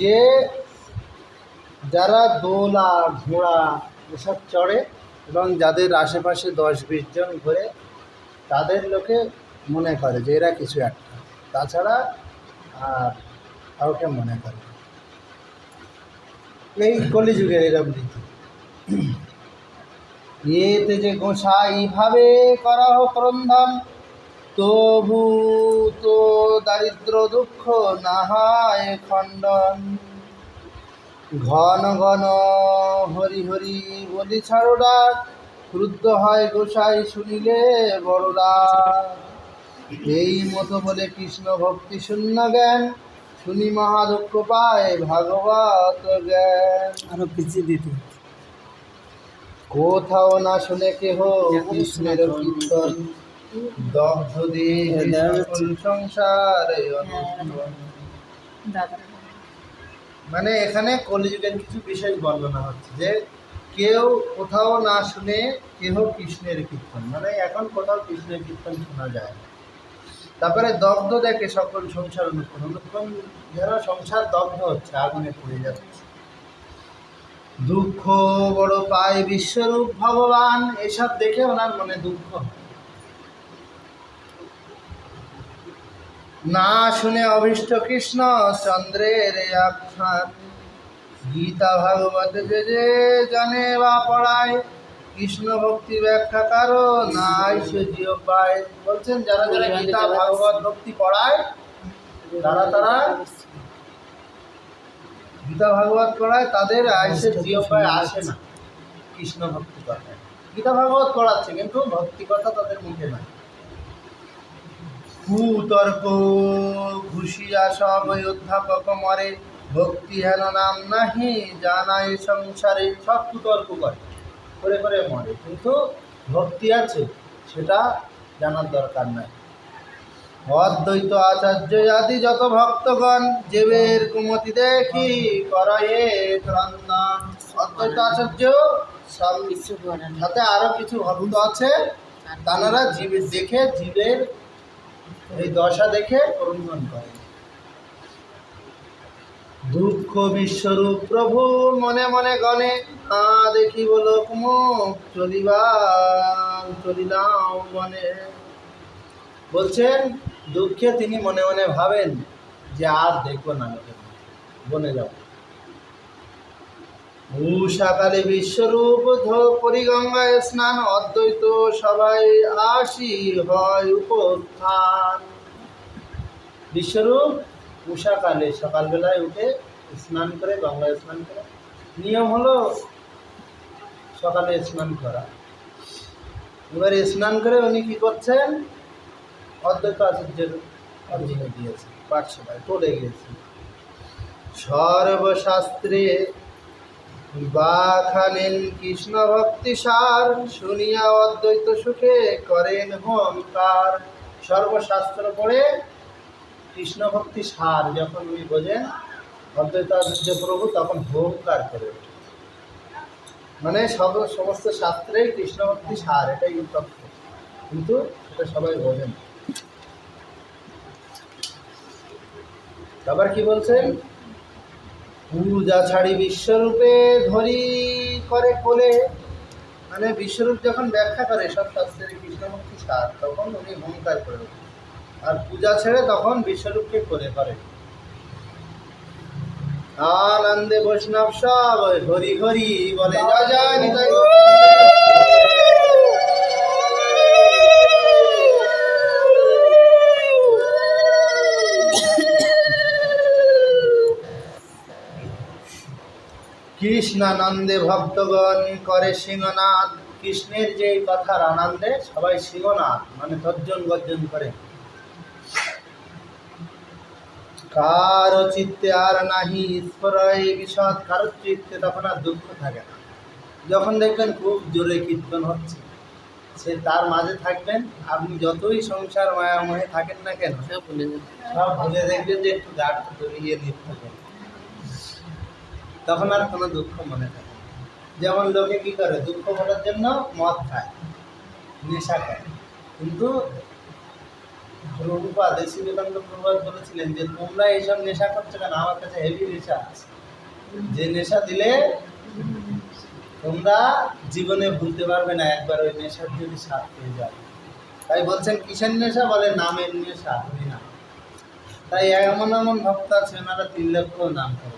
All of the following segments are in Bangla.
যে যারা দোলা ঘোড়া এসব চড়ে এবং যাদের আশেপাশে 10-20 জন ঘোরে, তাদের লোকে মনে করে যে এরা কিছু একটা, তাছাড়া আর কাউকে মনে করে। এই কলিযুগের এরকম রীতি। এতে যে গোসাই এইভাবে করা হোক রন্ধন, তবু তো দারিদ্র দুঃখ না হয় খণ্ডন। ঘন ঘন হরি হরি বলি ছাড়োরা, ক্রুদ্ধ হয় গোসাই শুনিলে বড়রা। এই মতো বলে কৃষ্ণ ভক্তি শূন্য জ্ঞান, শুনি মহা দুঃখ পায় ভাগবত জ্ঞান। আরো পিছিয়ে দিতে কোথাও না শুনে কেহ কৃষ্ণের কীর্তন, দগ্ধ দেহে সকল সংসার অনন্তন। মানে এখানে কলিযুগের কিছু বিশেষ বর্ণনা হচ্ছে যে কেউ কোথাও না শুনে কেহ কৃষ্ণের কীর্তন, মানে এখন কোথাও কৃষ্ণের কীর্তন শোনা যায় না। তারপরে দগ্ধ দেখে সকল সংসার অনুক্ষণ, অনুক্ষণ যেন সংসার দগ্ধ হচ্ছে, আগুনে পুড়ে যাচ্ছে। দুঃখ বড় পায় বিশ্বরূপ ভগবান, এসব দেখে ওনার মনে দুঃখ। না শুনে অভীষ্ট কৃষ্ণ চন্দ্রের আখ্যান, গীতা ভাগবত যে যে জানে বা পড়ায়, কৃষ্ণ ভক্তি ব্যাখ্যা কারো নাই সে জিও পায়। বলছেন যারা যারা গীতা ভাগবত ভক্তি পড়ায়, তারা গীতা ভাগবত পড়ায়, তাদের আয়ুষের জিও পায় আসে না কৃষ্ণ ভক্তি কথায়। গীতা ভাগবত পড়াচ্ছে কিন্তু ভক্তি কথা তাদের মুখে নাই। কুতর্ক ঘুষিয়া সব অধ্যাপক মরে, ভক্তি হেন নাম নাহি জানাই সংসারে। সব কুতর্ক করে করে মরে, কিন্তু ভক্তি আছে সেটা জানার দরকার নাই। অদ্বৈত আচার্য আদি যত ভক্তগণ, জীবের কুমতি দেখি করায়ে ক্রন্দন। অদ্বৈত আচার্য সব কিছু করেন, সাথে আরো কিছু ভক্ত আছে, তারা জীবের দেখে, জীবের এই দশা দেখে ক্রন্দন করে। দুঃখ বিশ্বরূপ প্রভু মনে মনে গণে, তা দেখি বলো কুমুখ চলিলাম বনে। বলছেন দুঃখে তিনি মনে মনে ভাবেন যে আর দেখবো না, বনে যাব। উষাকালে বিশ্বরূপ পরিগঙ্গায় স্নান, অদ্বৈত সবাই আসি হয় উপস্থান। বিশ্বরূপ উষাকালে সকালবেলায় উঠে স্নান করে, গঙ্গায় স্নান করে। নিয়ম হলো সকালে স্নান করা। এবারে স্নান করে উনি কি করছেন, অদ্বৈত আচার্যের অধীনে দিয়েছে, পাঠশালায় পড়ে গিয়েছে। সর্বশাস্ত্রে বাখানেন কৃষ্ণ ভক্তি সার, শুনিয়া অদ্বৈত সুখে করেন হোমকার। সর্বশাস্ত্র পড়ে কৃষ্ণ ভক্তি সার যখন উনি বোঝেন অদ্বৈত আচার্য প্রভু, তখন হোমকার করে ওঠে। মানে সমস্ত শাস্ত্রেই কৃষ্ণ ভক্তি সার, এটাই তথ্য, কিন্তু সেটা সবাই বোঝেন। আবার কি বলছেন, পূজা ছাড়ি বিশ্বরূপে ধরি করে কোলে। মানে বিশ্বরূপ যখন ব্যাখ্যা করে সব শাস্ত্রের কৃষ্ণভক্তি সার, তখন উনি হোমকার করে ওঠেন। আর পূজা ছেড়ে তখন বিশ্বরূপকে কোলে করে। আনন্দে বৈষ্ণব সব হরি হরি বলে, জয় জয় নিতাই। কৃষ্ণানন্দে ভক্তগণ করে সিংহনাদ। কৃষ্ণের যে কথার আনন্দে সবাই সিংহনাদ মানে তর্জন গর্জন করে। কারো চিত্তে আর নাহি স্ফুরয় বিষদ, কারো চিত্তে তখন আর দুঃখ থাকে না। যখন দেখবেন খুব জোরে কীর্তন হচ্ছে, সে তার মাঝে থাকবেন, আপনি যতই সংসার মায়াময়ে থাকেন না কেন, সব ভুলে দেখবেন যে একটু গাঢ় জড়িয়ে নৃত্য করেন, তখন আর কোনো দুঃখ মনে থাকে না। যেমন লোকে কি করে, দুঃখ ভোলার জন্য মদ খায়, নেশা খায়, কিন্তু প্রভুপাদ দেশি বেদান্ত প্রভুপাদ বলেছিলেন যে তোমরা এইসব নেশা করছো কেন, আমার কাছে হেভি নেশা আছে, যে নেশা দিলে তোমরা জীবনে ভুলতে পারবে না একবার ওই নেশার যদি স্বাদ পেয়ে যাবে। তাই বলছেন কিসের নেশা, বলে নামের নেশা, না। তাই এমন এমন ভক্ত আছে ওনারা 3 লক্ষ নাম করে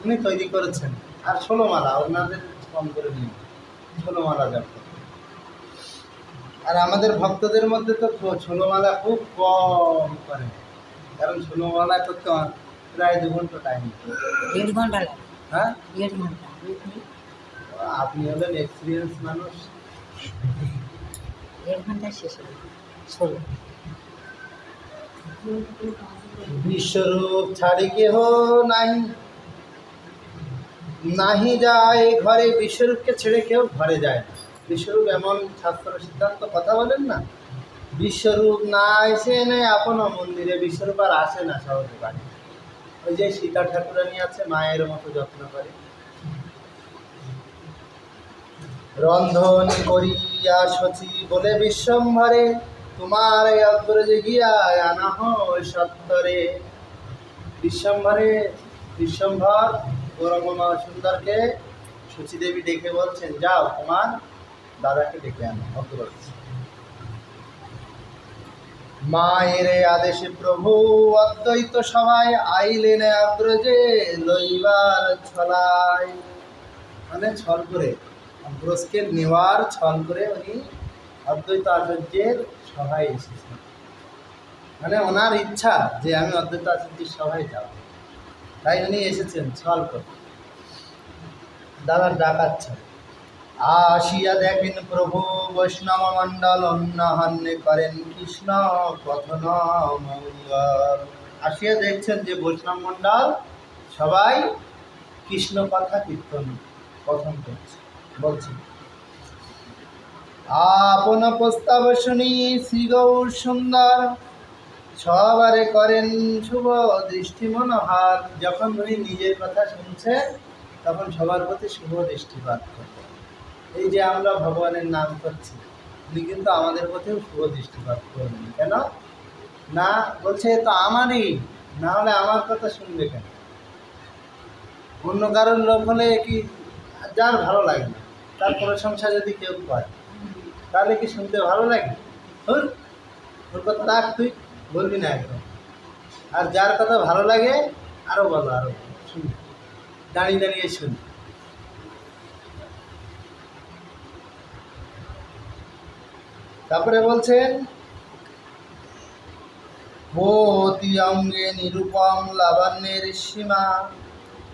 উনি তৈরি করেছেন। আর 16 মালা ওনাদের কম করে নিন, 16 মালা জপ করে। আর আমাদের ভক্তদের মধ্যে তো 16 মালা খুব কম করে, কারণ 16 মালা করতে প্রায় 2 ঘন্টা টাইম। 1.5 ঘন্টা লাগে। হ্যাঁ 1.5 ঘন্টা। আপনি হলেন এক্সপিরিয়েন্স মানুষ। 1.5 ঘন্টায় শেষ হবে 16। বিশ্বরূপ ছাড়ি কেহ নাহি, নাহি যায় ঘরে, বিশ্বরূপকে ছেড়ে কেউ ঘরে যায় না। বিশ্বরূপ এমন শাস্ত্র সিদ্ধান্ত কথা বলেন না, বিশ্বরূপ না এসে নেই আপন মন্দিরে, বিশ্বরূপ আর আসে না সহজে বাড়ি। ওই যে সীতা ঠাকুরানী আছে, মায়ের মতো যত্ন করে। রন্ধন করিয়া সচি বলে বিশ্বম্ভরে, তোমার এই অগ্রজে গিয়া আনা হয় সত্তরে। বিশ্বম্ভরে, বিশ্বম্ভর গৌরমা সুন্দরকে সচিদেবী ডেকে বলছেন, যাও তোমার দাদাকে ডেকে আনো অগ্রজ। মায়ের আদেশে প্রভু অদ্বৈত সভায় আইলেন অগ্রজে লইবার ছলায়। মানে ছল করে, অগ্রজকে নেওয়ার ছল করে উনি অদ্বৈত আচার্যের সভায় এসেছেন। মানে ওনার ইচ্ছা যে আমি অদ্বৈত আচার্যের সভায় যাব, তাই উনি এসেছেন ছল করে, দাদার ডাকাচ্ছ। আসিয়া দেখেন প্রভু বৈষ্ণব মণ্ডল অন্নহান্যে করেন কৃষ্ণ কথন মঙ্গল। আসিয়া দেখছেন যে বৈষ্ণব মণ্ডল সবাই কৃষ্ণ কথা কীর্তন কথন করছে, বলছে। আপন প্রস্তাব শুনি শ্রী গৌর সুন্দর, সবারে করেন শুভ দৃষ্টি মনোহার। যখন উনি নিজের কথা শুনছেন তখন সবার প্রতি শুভ দৃষ্টিপাত করবেন। এই যে আমরা ভগবানের নাম করছি, উনি কিন্তু আমাদের প্রতিও শুভ দৃষ্টিপাত করবেন। কেন না, বলছে তো আমারই, না হলে আমার কথা শুনবে কেন? অন্য কারোর লোক হলে কি, যার ভালো লাগে না, তার প্রশংসা যদি কেউ করে তাহলে কি শুনতে ভালো লাগে? ওর কথা রাখ, তুই বলবি না একদম। আর যার কথা ভালো লাগে আরো বলো, আরো শুনি, দাঁড়িয়ে দাঁড়িয়ে শুনি। তারপরে বলছেন, অতি অঙ্গে নিরূপম লাবণ্যের সীমা,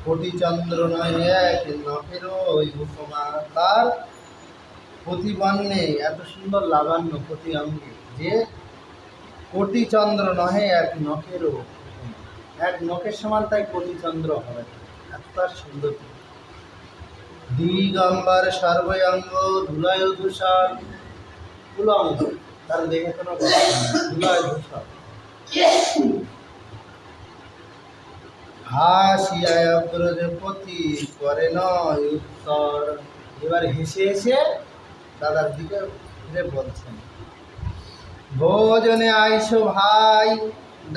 কোটি চন্দ্র নয় এক নখের উপমা। তার প্রতি বর্ণে এত সুন্দর লাবণ্য, প্রতি অঙ্গে যে কোটি চন্দ্র নহে এক নখেরও, এক নখের সমান, তাই কোটি চন্দ্র হবে, এত তার সুন্দর। দিগম্বর সর্বঙ্গ ধুলয় ধূসর, উলঙ্গ, তার দেখে কোনো ধুলয় ধূসর। হাসিয়ায় অগ্রজপতি করে নয় উত্তর। এবার হেসে হেসে দাদার দিকে ফিরে বলছেন, ভোজনে আইসো ভাই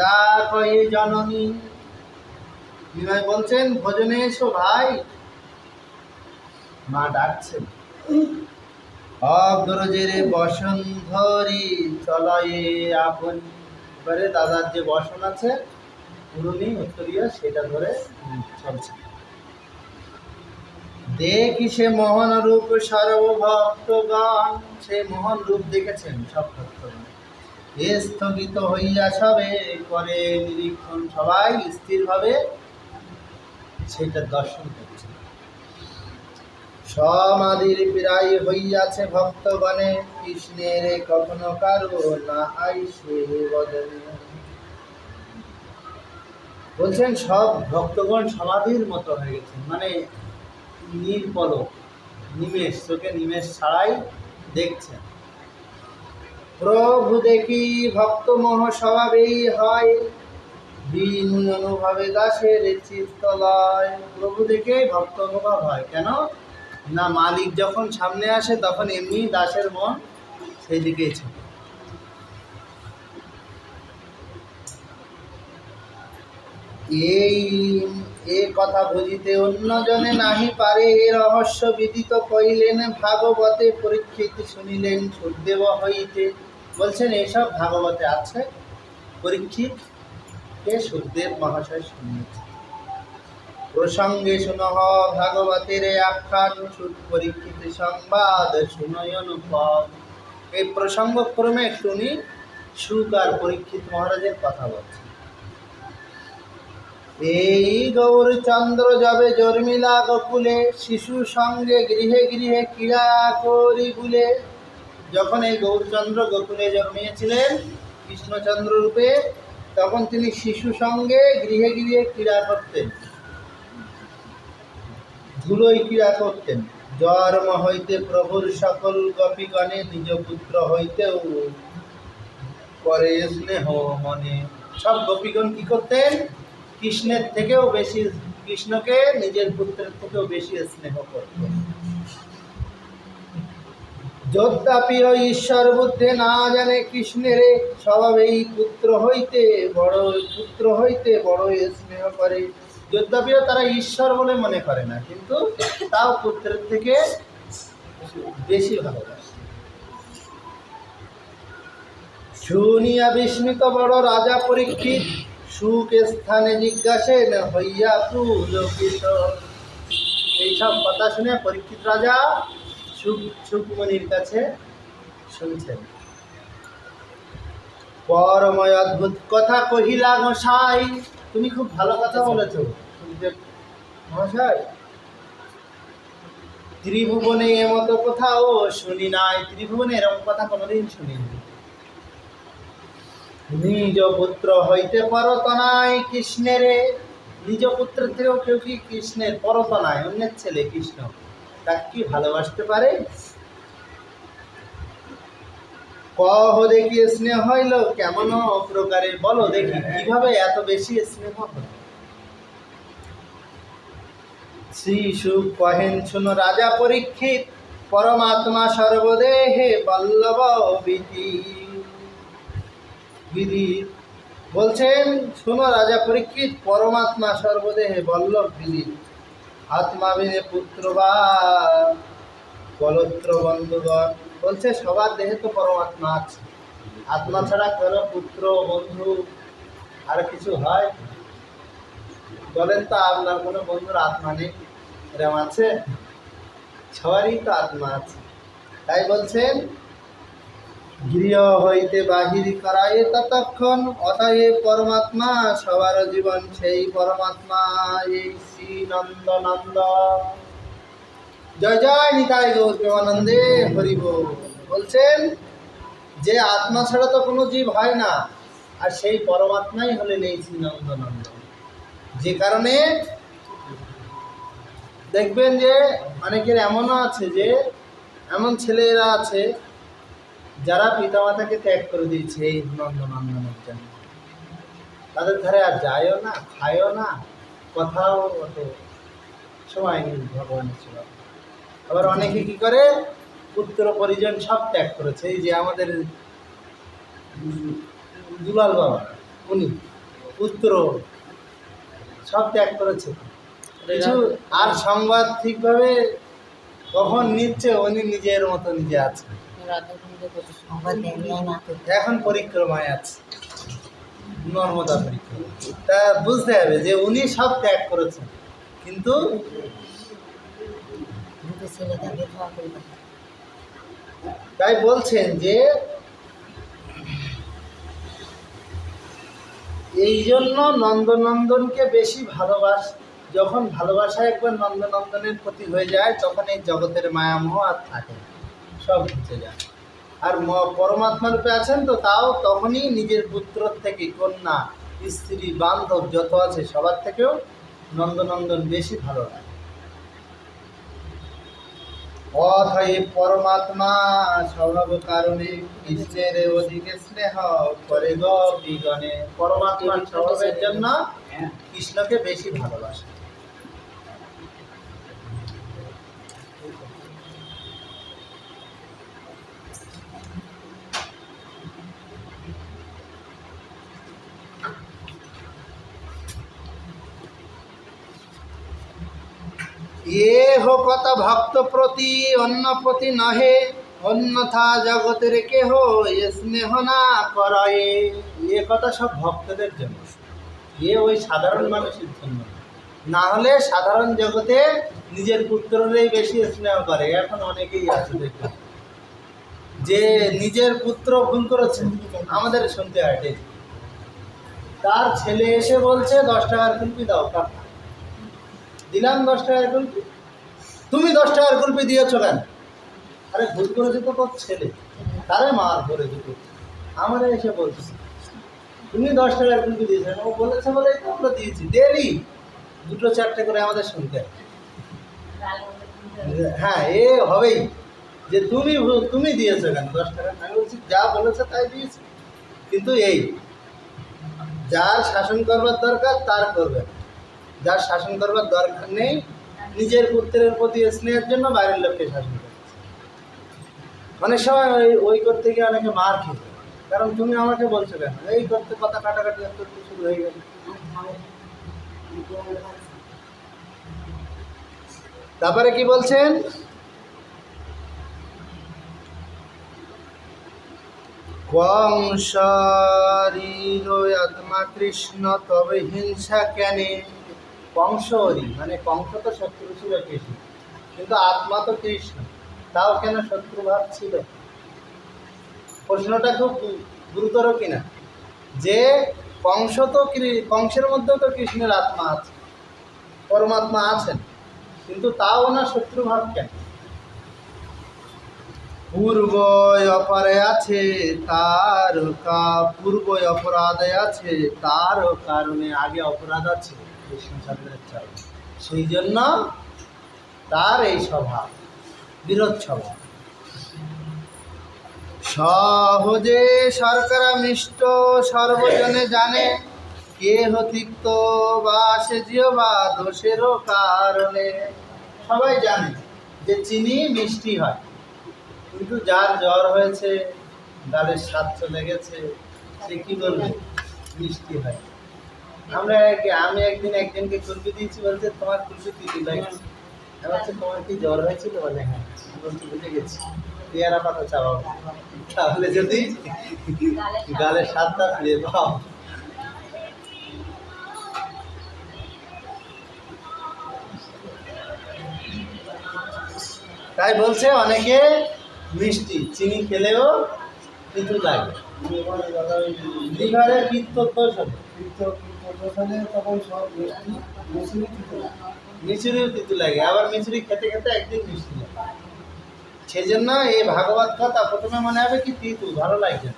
ডাক এ জননী। বিনয় বলছেন, ভোজনে এসো ভাই, মা ডাকছেন। অগ্রজের বসন্ধরি চলয়ে আপন। এবারে দাদার যে বসন আছে পুরনি উত্তরীয়, সেটা ধরে চলছে। দেখি সে মোহন রূপ সর্বভক্তগণ, সে মোহন রূপ দেখেছেন সব ভক্তগণ। স্থগিত হইয়া সবে করে নিরীক্ষণ, সবাই স্থিরভাবে সেটা দর্শন করছে। সমাধির প্রায় হইয়াছে ভক্তগণে, কৃষ্ণের কখনো কারো না আইসে বদনে। বলছেন সব ভক্তগণ সমাধির মতো হয়ে গেছেন, মানে নির্পলক, নিমেষ, চোখে নিমেষ ছাড়াই দেখছেন। প্রভু দেখি ভক্ত মোহ স্বভাবেই হয়, বিনু অনুভবে দাসের চিত্তলয়। প্রভু দেখে ভক্ত অনুভব হয়, কেন না মালিক যখন সামনে আসে তখন এমনি দাসের মন সেই দিকেই ছিল। এই এ কথা বুঝিতে অন্যজনে নাহি পারে, এ রহস্য বিদিত কইলেন ভাগবতে, পরীক্ষিত শুনিলেন সুখদেব হইতে। বলছেন এইসব ভাগবতে আছে, পরীক্ষিত কে সুখদেব মহাশয় শুনিয়েছে। প্রসঙ্গে শুনহ ভাগবতের আখ্যান, সুখ পরীক্ষিত সংবাদ শুনয়ন পদ। এই প্রসঙ্গ ক্রমে শুনি সুখ আর পরীক্ষিত মহারাজের কথা বলছে। এই গৌরচন্দ্র যাবে জন্মিলা গোকুলে, শিশু সঙ্গে গৃহে গৃহে ক্রীড়া করি বুলে। যখন এই গৌরচন্দ্র গোকুলে জন্মিয়েছিলেন কৃষ্ণচন্দ্র রূপে, তখন তিনি শিশু সঙ্গে গৃহে গৃহে ক্রীড়া করতেন, ধুলোয় ক্রীড়া করতেন। জন্ম হইতে প্রভুর সকল গোপীগণে, নিজ পুত্র হইতেও করে স্নেহ মনে। সব গোপীগণ কি করতেন? কৃষ্ণের থেকেও বেশি, কৃষ্ণকে নিজের পুত্রের থেকেও বেশি স্নেহ করতেন। যদ্যপি ওই ঈশ্বর বুদ্ধে না জানে কৃষ্ণের স্বভাবেই পুত্র হইতে বড় স্নেহ করে। যদ্যপিও তারা ঈশ্বর বলে মনে করে না, কিন্তু তাও পুত্রের থেকে বেশি ভালোবাসে। শুনিয়া বিস্মিত বড় রাজা পরীক্ষিত, সুখ স্থানে জিজ্ঞাসেন হইয়া পুলকিত। এইসব কথা শুনে পরীক্ষিত রাজা সুখমণির কাছে শুনছেন। পরময় অদ্ভুত কথা কহিলা গোসাই। তুমি খুব ভালো কথা বলেছ সুখদেব মহাশয়, ত্রিভুবনে এমতো কোথাও শুনি নাই। ত্রিভুবনে এরকম কথা কোনোদিন শুনিনি। নিজ পুত্র হইতে পরত নাই কৃষ্ণের, নিজ পুত্রের থেকেও কেউ কি কৃষ্ণের পরত নাই, অন্যের ছেলে কৃষ্ণ, তাকে কি ভালোবাসতে পারে? কহ দেখি স্নেহ হইল কেমন প্রকারে, বলো দেখি কিভাবে এত বেশি স্নেহ হলো। শ্রী সুখ কহেন শুনো রাজা পরীক্ষিত, পরমাত্মা সর্বদেহে বল্লভ বিধি। বলছেন শোনো রাজা পরীক্ষিত, পরমাত্মা সর্বদেহে বল্লভ বিধি। আত্মা বিনে পুত্র বা কলত্র বন্ধুগণ। বলছে সবার দেহে তো পরমাত্মা আছে, আত্মা ছাড়া কোনো পুত্র বন্ধু আর কিছু হয়? বলেন তো আপনার কোনো বন্ধুর আত্মা নেই? এরকম আছে? সবারই তো আত্মা আছে। তাই বলছেন গৃহ হইতে বাহির করায় ততক্ষণ, অতএব পরমাত্মা সবার জীবন সেই পরমাত্মা, এই শ্রী নন্দ নন্দ। জয় জয় নিতাই গৌর প্রেমানন্দে হরি বল। বলছেন যে আত্মা ছাড়া তো কোনো জীব হয় না, আর সেই পরমাত্মাই হলেন এই শ্রী নন্দ নন্দ। যে কারণে দেখবেন যে অনেকের এমনও আছে, যে এমন ছেলেরা আছে যারা পিতামাতাকে ত্যাগ করে দিয়েছে এই নন্দনন্দনের জন্য। তাদের ধারে আর যায়ও না, খায়ও না, কথাও অত সময় নেই ভগবানের ছিল। আবার অনেকে কি করে, পুত্র পরিজন সব ত্যাগ করেছে। এই যে আমাদের দুলাল বাবা, উনি পুত্র সব ত্যাগ করেছে। কিছু আর সংবাদ ঠিকভাবে কখন নিচ্ছে, উনি নিজের মতো নিজে আছে, এখন পরিক্রমায় আছে, নর্মদা পরিক্রমা। তা বুঝতে হবে যে উনি সব ত্যাগ করেছেন, কিন্তু তাই বলছেন যে এই জন্য নন্দনন্দনকে বেশি যখন ভালোবাসা একবার নন্দনন্দনের প্রতি হয়ে যায়, তখন এই জগতের মায়ামোহ আর থাকে, সব ঘুচে যায়। আর পরমাত্মা রূপে আছেন তো, তাও তখনই নিজের পুত্র থেকে কন্যা, স্ত্রী, বান্ধব যত আছে সবার থেকেও নন্দনন্দন বেশি ভালো লাগে। অতএব পরমাত্মা স্বভাব কারণে কৃষ্ণের অধিক স্নেহ করে গোপীগণে। পরমাত্মার স্বভাবের জন্য কৃষ্ণকে বেশি ভালোবাসে। এ হো কথা ভক্ত প্রতি অন্য প্রতি নহে, অন্যথা জগতের কেহ এ স্নেহ না করে। এ কথা সব ভক্তদের জন্য, এ ওই সাধারণ মানুষের জন্য। না হলে সাধারণ জগতে নিজের পুত্ররেই বেশি স্নেহ করে। এখন অনেকেই আছে দেখবেন যে নিজের পুত্র ভুল করেছে, আমাদের শুনতে হয় ঠিক, তার ছেলে এসে বলছে 10 টাকার কুলপি দাও, কাকা দিলাম 10 টাকার কুলপি, তুমি 10 টাকার কুলপি দিয়েছো কেন? আরে ভুল করেছে তো তোর ছেলে, তারে মার করে দিত। আমাদের এসে বলছে তুমি 10 টাকার কুলপি দিয়েছেন, ও বলেছে বলে তো আমরা দিয়েছি। ডেলি 2-4টে করে আমাদের শুনতে হয়। হ্যাঁ, এ হবেই যে তুমি দিয়েছো কেন 10 টাকা। আমি বলছি যা বলেছে তাই দিয়েছি, কিন্তু এই যার শাসন করবার দরকার তার করবে, যার শাসন করবার দরকার নেই নিজের পুত্রের প্রতি স্নেহের জন্য বাইরের লোককে শাসন করে। অনেক সময় ওই করতে গিয়ে অনেকে মার খেতে, কারণ তুমি আমাকে বলছো কেন, এই করতে কথা কাটাকাটি শুরু হয়ে গেল। তারপরে কি বলছেন, কংসরীর আত্মা কৃষ্ণ তবে হিংসা কেনে। কংসরী মানে কংস তো শত্রু ছিল কৃষ্ণ, কিন্তু আত্মা তো কৃষ্ণ, তাও কেন শত্রু ভাব ছিল? প্রশ্নটা খুব গুরুতর কিনা, যে কংস তো কংসের মধ্যেও তো কৃষ্ণের আত্মা আছে, পরমাত্মা আছেন, কিন্তু তাও না শত্রু ভাব কেন? পূর্ব অপরে আছে তার পূর্ব অপরাধে আছে তার কারণে, আগে অপরাধ আছে কৃষ্ণচন্দ্রের চরণে, সেই জন্য তার এই স্বভাব, বিরোধ স্বভাব। সহজে শর্করা মিষ্ট সর্বজনে জানে, কে হতিক্ত বা সে জিও বা দোষেরও কারণে। সবাই জানে যে চিনি মিষ্টি হয়, কিন্তু যার জ্বর হয়েছে, গালের স্বাদ চলে গেছে, সে কি বলবে মিষ্টি হয়। আমি একদিন একজনকে কুলপি দিয়েছি, বলছে তোমার কুলপি তিতি লাগছে। বলছে তোমার কি জ্বর হয়েছিল? বলে হ্যাঁ। বলছি বুঝে গেছি, পেয়ারা পাতা চাওয়া, তাহলে যদি গালের স্বাদটা ফিরে পাও। তাই বলছে অনেকে মিষ্টি চিনি খেলেও কিন্তু লাগে, লিভারের পিত্তদোষ হবে, তখন সব মিছুরিও তিতু লাগে, আবার মিছুরি খেতে খেতে একদিন মিষ্টি লাগে। সেজন্য এই ভাগবত কথা প্রথমে মনে হবে কি তিতু, ভালো লাগছে,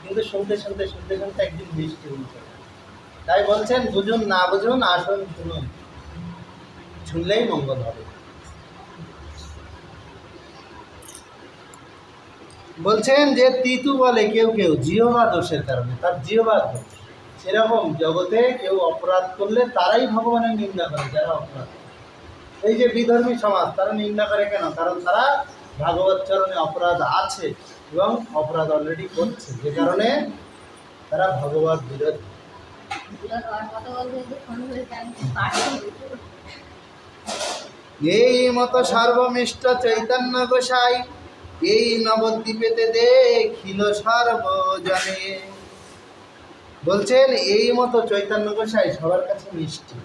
কিন্তু শুনতে শুনতে শুনতে শুনতে একদিন মিষ্টি হয়েছে। তাই বলছেন বুঝুন না বুঝুন আসুন শুনুন, শুনলেই মঙ্গল হবে। বলছেন যে তিতু বলে কেউ কেউ জিহ্বা দোষের কারণে, তার জিহ্বা দোষ। সেরকম জগতে কেউ অপরাধ করলে তারাই ভগবানের নিন্দা করে, যারা অপরাধ। এই যে বিধর্মী সমাজ, তারা নিন্দা করে কেন? কারণ তারা ভাগবত চরণে অপরাধ আছে এবং অপরাধ অলরেডি করছে, যে কারণে তারা ভগবত বিরোধী। এই মতো সর্বমিষ্ট চৈতন্য গোসাই, এই নবদ্বীপেতে দেখিল সর্বজনে। বলছেন এই মতো চৈতন্য গোসাই সবার কাছে মিষ্টি,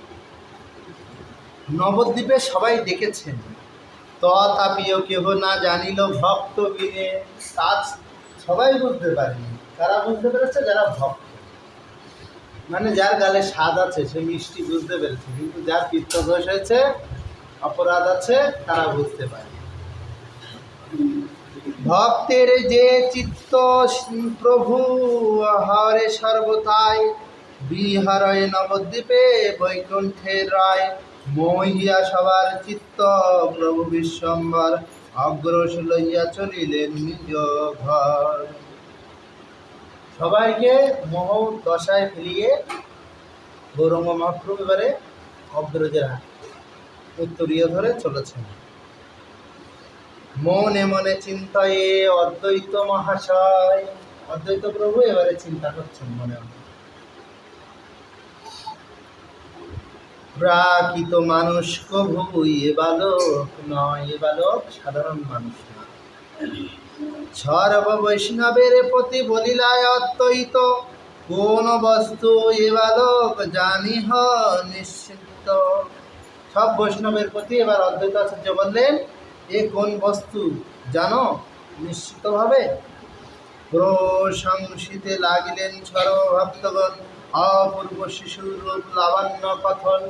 নবদ্বীপে সবাই দেখেছেন। তথাপিও কেহ না জানিল ভক্ত বিনে, কাজ সবাই বুঝতে পারেনি। কারা বুঝতে পেরেছে? যারা ভক্ত, মানে যার গালে স্বাদ আছে সে মিষ্টি বুঝতে পেরেছে, কিন্তু যার পিত্তদোষ হয়েছে, অপরাধ আছে, তারা বুঝতে পারে। ভক্তের যে চিত্ত প্রভু হরে সর্বতাই, বিহারয় নবদ্বীপে বৈকুণ্ঠের রায়। মহিয়া সবার চিত্ত প্রভু বিশ্বম্বর, অগ্রসর লইয়া চলিলেন নিজ ঘর। সবাইকে মোহ দশায় ফেলিয়ে গৌরাঙ্গ মহাপ্রভু এবারে অগ্রজের উত্তরীয় ধরে চলেছেন। মনে মনে চিন্তায় অদ্বৈত মহাশয়, অদ্বৈত প্রভু এবারে চিন্তা করছেন মনে মনে। প্রাকৃত মানুষ কভু এ বালক নয়, এ বালক সাধারণ মানুষ না। সর্ব বৈষ্ণবের প্রতি বলিলায় অদ্বৈত, কোন বস্তু এ বালক জানিহ নিশ্চিত। সব বৈষ্ণবের প্রতি এবার অদ্বৈত আচার্য বললেন, এ কোন বস্তু জানো নিশ্চিতভাবে। প্রশংসিতে লাগিলেন সর্বভক্তগণ, অপূর্ব শিশুর রূপ লাবণ্য কথন।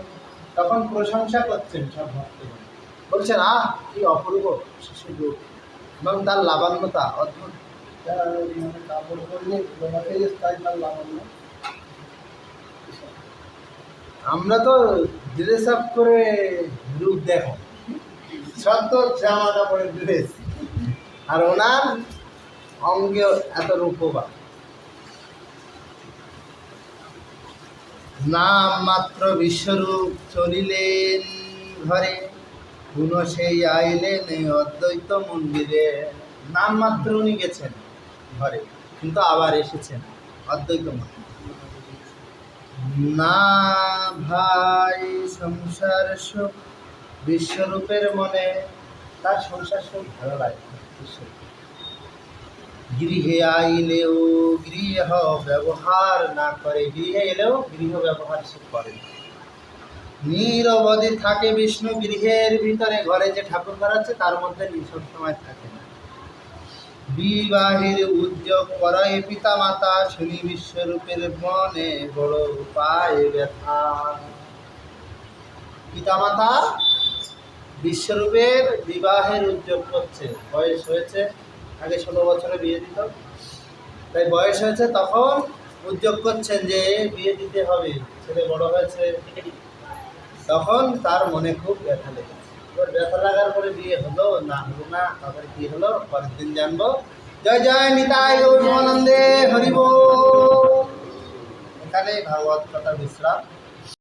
তখন প্রশংসা করছেন সব ভক্তগণ, বলছেন আহ কি অপূর্ব শিশুর রূপ এবং তার লাবণ্যতা অদ্ভুত। কাপড় পরলে গোলাপের স্টাইল তার লাবণ্য। আমরা তো ড্রেস আপ করে রূপ দেখো, সব তো জামা কাপড়ের ড্রেস, আর ওনার অঙ্গে এত রূপবা। নাম মাত্র বিশ্বরূপ চলিলেন ঘরে, পুনঃ সেই আইলেন এই অদ্বৈত মন্দিরে। নাম মাত্র উনি গেছেন ঘরে, কিন্তু আবার এসেছেন অদ্বৈত মন্দিরে। না ভাই সংসার সুখ বিশ্বরূপের মনে, তার সংসার সুখ ভালো লাগে। গৃহে আইলেও গৃহ ব্যবহার না করে, গৃহে এলেও গৃহ ব্যবহার সে করে। নিরবধি থাকে বিষ্ণু গৃহের ভিতরে, ঘরে যে ঠাকুর ঘর আছে তার মধ্যে সব সময় থাকে না। বিবাহের উদ্যোগ করায় পিতা মাতা, শুনি বিশ্বরূপের মনে বড় পায় ব্যথা। পিতা মাতা বিশ্বরূপের বিবাহের উদ্যোগ করছে, বয়স হয়েছে, আগে 16 বছরে বিয়ে দিত, তাই বয়স হয়েছে তখন উদ্যোগ করছেন যে বিয়ে দিতে হবে, ছেলে বড় হয়েছে, তখন তার মনে খুব ব্যথা লেগেছে। এবার ব্যথা লাগার পরে বিয়ে হলো না হলো না, তারপরে কি হলো পরের দিন জানবো। জয় জয় নিতাই গৌর আনন্দে হরি বল। এখানে ভাগবত কথা বিশ্রাম।